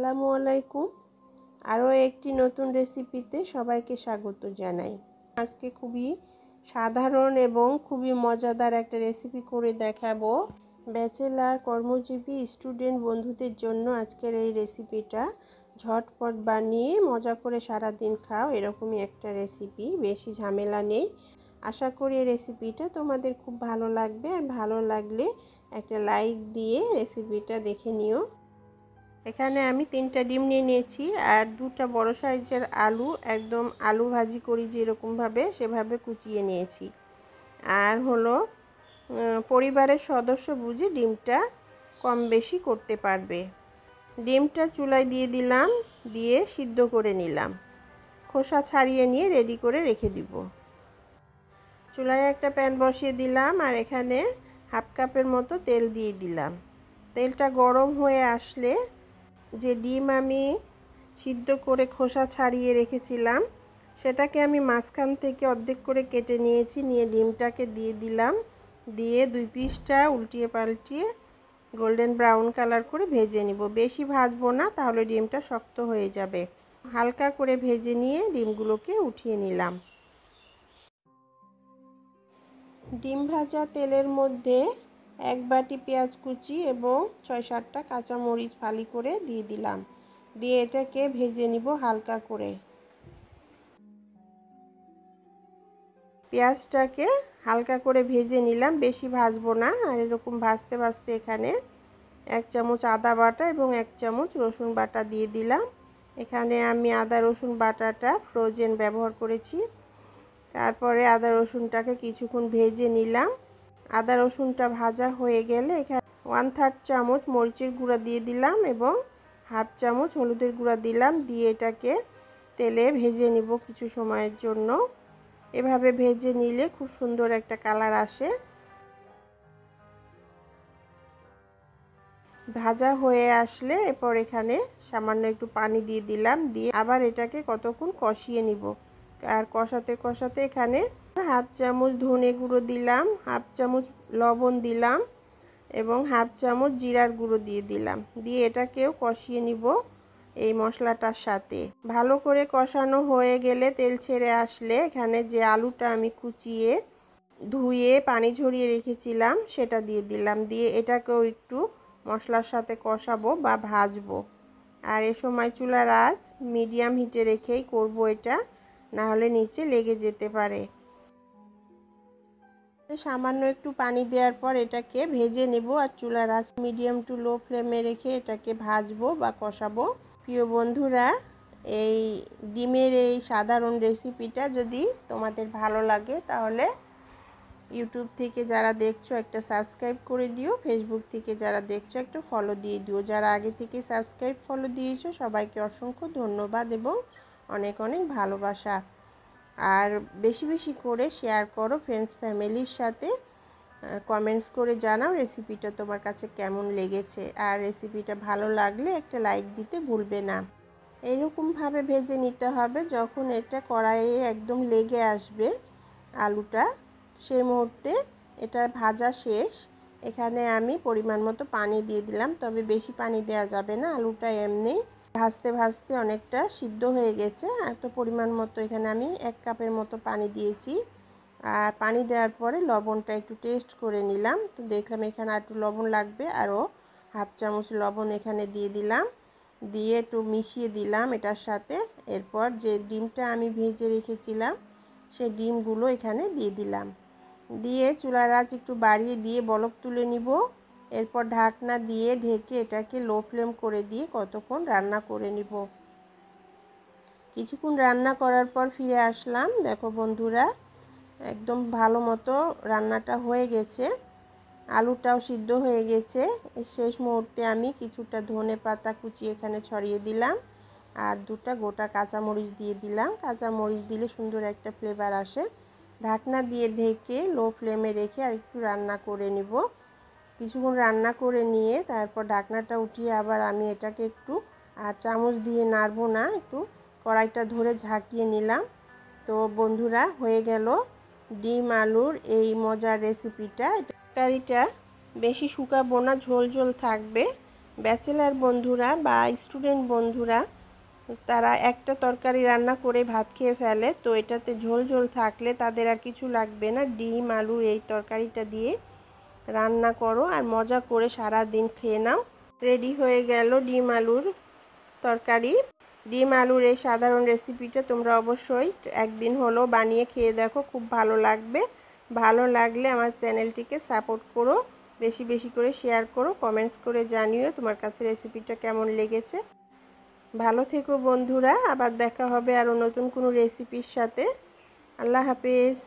আসসালামু আলাইকুম। আরও একটি নতুন রেসিপিতে সবাইকে স্বাগত জানাই। আজকে খুবই সাধারণ এবং খুবই মজাদার একটা রেসিপি করে দেখাবো। ব্যাচেলার, কর্মজীবী, স্টুডেন্ট বন্ধুদের জন্য আজকের এই রেসিপিটা ঝটপট বানিয়ে মজা করে সারাদিন খাও, এরকমই একটা রেসিপি। বেশি ঝামেলা নেই। আশা করি এই রেসিপিটা তোমাদের খুব ভালো লাগবে, আর ভালো লাগলে একটা লাইক দিয়ে রেসিপিটা দেখে নিও। এখানে আমি 3টা ডিম নিয়ে নিয়েছি আর 2টা বড় সাইজের আলু, একদম আলু ভাজি করি যেরকমভাবে সেভাবে কুচিয়ে নিয়েছি। আর হলো পরিবারের সদস্য বুঝে ডিমটা কম বেশি করতে পারবে। ডিমটা চুলায় দিয়ে দিলাম, দিয়ে সিদ্ধ করে নিলাম। খোসা ছাড়িয়ে নিয়ে রেডি করে রেখে দিব। চুলায় একটা প্যান বসিয়ে দিলাম আর এখানে হাফ কাপের মতো তেল দিয়ে দিলাম। তেলটা গরম হয়ে আসলে যে ডিম আমি সিদ্ধ করে খোসা ছাড়িয়ে রেখেছিলাম সেটাকে আমি মাঝখান থেকে অর্ধেক করে কেটে নিয়েছি। নিয়ে ডিমটাকে দিয়ে দিলাম, দিয়ে 2 পিসটা উল্টিয়ে পাল্টিয়ে গোল্ডেন ব্রাউন কালার করে ভেজে নিব। বেশি ভাজবো না, তাহলে ডিমটা শক্ত হয়ে যাবে। হালকা করে ভেজে নিয়ে ডিমগুলোকে উঠিয়ে নিলাম। ডিম ভাজা তেলের মধ্যে 1 বাটি পেঁয়াজ কুচি এবং 6-7টা কাঁচামরিচ ফালি করে দিয়ে দিলাম। দিয়ে এটাকে ভেজে নিব হালকা করে। পেঁয়াজটাকে হালকা করে ভেজে নিলাম, বেশি ভাজবো না। আর এরকম ভাজতে ভাজতে এখানে 1 চামচ আদা বাটা এবং 1 চামচ রসুন বাটা দিয়ে দিলাম। এখানে আমি আদা রসুন বাটাটা ফ্রোজেন ব্যবহার করেছি। তারপরে আদা রসুনটাকে কিছুক্ষণ ভেজে নিলাম। আদা রসুনটা ভাজা হয়ে গেলে এখানে 1/3 চামচ মরিচের গুঁড়া দিয়ে দিলাম এবং হাফ চামচ হলুদের গুঁড়া দিলাম। দিয়ে এটাকে তেলে ভেজে নিব কিছু সময়ের জন্য। এভাবে ভেজে নিলে খুব সুন্দর একটা কালার আসে। ভাজা হয়ে আসলে এরপর এখানে সামান্য একটু পানি দিয়ে দিলাম। দিয়ে আবার এটাকে কতক্ষণ কষিয়ে নিব। আর কষাতে কষাতে এখানে হাফ চামচ ধনে গুঁড়ো দিলাম, হাফ চামচ লবণ দিলাম এবং হাফ চামচ জিরার গুঁড়ো দিয়ে দিলাম। দিয়ে এটাকেও কষিয়ে নিব এই মশলাটার সাথে। ভালো করে কষানো হয়ে গেলে তেল ছেড়ে আসলে এখানে যে আলুটা আমি কুচিয়ে ধুয়ে পানি ঝরিয়ে রেখেছিলাম সেটা দিয়ে দিলাম। দিয়ে এটাকেও একটু মশলার সাথে কষাবো বা ভাজবো। আর এ সময় চুলার আঁচ মিডিয়াম হিটে রেখেই করব এটা, না হলে নিচে লেগে যেতে পারে। সামান্য একটু পানি দেওয়ার পর এটাকে ভেজে নেব। আর চুলার আঁচ মিডিয়াম টু লো ফ্লেমে রেখে এটাকে ভাজবো বা কষাবো। প্রিয় বন্ধুরা, এই ডিমের এই সাধারণ রেসিপিটা যদি তোমাদের ভালো লাগে তাহলে ইউটিউব থেকে যারা দেখছো একটা সাবস্ক্রাইব করে দিও, ফেসবুক থেকে যারা দেখছো একটু ফলো দিয়ে দিও। যারা আগে থেকে সাবস্ক্রাইব ফলো দিয়েছো সবাইকে অসংখ্য ধন্যবাদ এবং অনেক অনেক ভালোবাসা। আর বেশি বেশি করে শেয়ার করো ফ্রেন্ডস ফ্যামিলির সাথে। কমেন্টস করে জানাও রেসিপিটা তোমার কাছে কেমন লেগেছে। আর রেসিপিটা ভালো লাগলে একটা লাইক দিতে ভুলবে না। এইরকমভাবে ভেজে নিতে হবে, যখন এটা কড়াইয়ে একদম লেগে আসবে আলুটা, সেই মুহূর্তে এটা ভাজা শেষ। এখানে আমি পরিমাণ মতো পানি দিয়ে দিলাম, তবে বেশি পানি দেওয়া যাবে না। আলুটা এমনি ভাজতে ভাজতে অনেকটা সিদ্ধ হয়ে গেছে। একটা পরিমাণ মতো এখানে আমি 1 কাপের মতো পানি দিয়েছি। আর পানি দেওয়ার পরে লবণটা একটু টেস্ট করে নিলাম। তো দেখলাম এখানে একটু লবণ লাগবে, আরও হাফ চামচ লবণ এখানে দিয়ে দিলাম। দিয়ে একটু মিশিয়ে দিলাম এটার সাথে। এরপর যে ডিমটা আমি ভেজে রেখেছিলাম সেই ডিমগুলো এখানে দিয়ে দিলাম। দিয়ে চুলার আঁচ একটু বাড়িয়ে দিয়ে বলক তুলে নিব। এরপর ঢাকনা দিয়ে ঢেকে এটাকে লো ফ্লেম করে দিয়ে কতক্ষণ রান্না করে নিব। কিছুক্ষণ রান্না করার পর ফিরে আসলাম। দেখো বন্ধুরা, একদম ভালো মতো রান্নাটা হয়ে গেছে। আলুটাও সিদ্ধ হয়ে গেছে। শেষ মুহূর্তে আমি কিছুটা ধনে পাতা কুচি এখানে ছড়িয়ে দিলাম আর 2টা গোটা কাঁচামরিচ দিয়ে দিলাম। কাঁচামরিচ দিলে সুন্দর একটা ফ্লেভার আসে। ঢাকনা দিয়ে ঢেকে লো ফ্লেমে রেখে আর একটু রান্না করে নিব। কিছুক্ষণ রান্না করে নিয়ে তারপর ঢাকনাটা উঠিয়ে আবার আমি এটাকে একটু চামচ দিয়ে নাড়বো না, একটু কড়াইটা ধরে ঝাঁকিয়ে নিলাম। তো বন্ধুরা, হয়ে গেল ডিম আলুর এই মজার রেসিপিটা। তরকারিটা বেশি শুকাবো না, ঝোল ঝোল থাকবে। ব্যাচেলার বন্ধুরা বা স্টুডেন্ট বন্ধুরা তারা একটা তরকারি রান্না করে ভাত খেয়ে ফেলে, তো এটাতে ঝোল ঝোল থাকলে তাদের আর কিছু লাগবে না। ডিম আলুর এই তরকারিটা দিয়ে রান্না করো আর মজা করে সারা দিন খেয়ে নাও। রেডি হয়ে গেল ডিম আলুর তরকারি। ডিম আলুর এই সাধারণ রেসিপিটা তোমরা অবশ্যই একদিন হলো বানিয়ে খেয়ে দেখো, খুব ভালো লাগবে। ভালো লাগলে আমার চ্যানেলটিকে সাপোর্ট করো, বেশি বেশি করে শেয়ার করো, কমেন্টস করে জানিও তোমার কাছে রেসিপিটা কেমন লেগেছে। ভালো থেকো বন্ধুরা, আবার দেখা হবে আরও নতুন কোনো রেসিপির সাথে। আল্লাহ হাফেজ।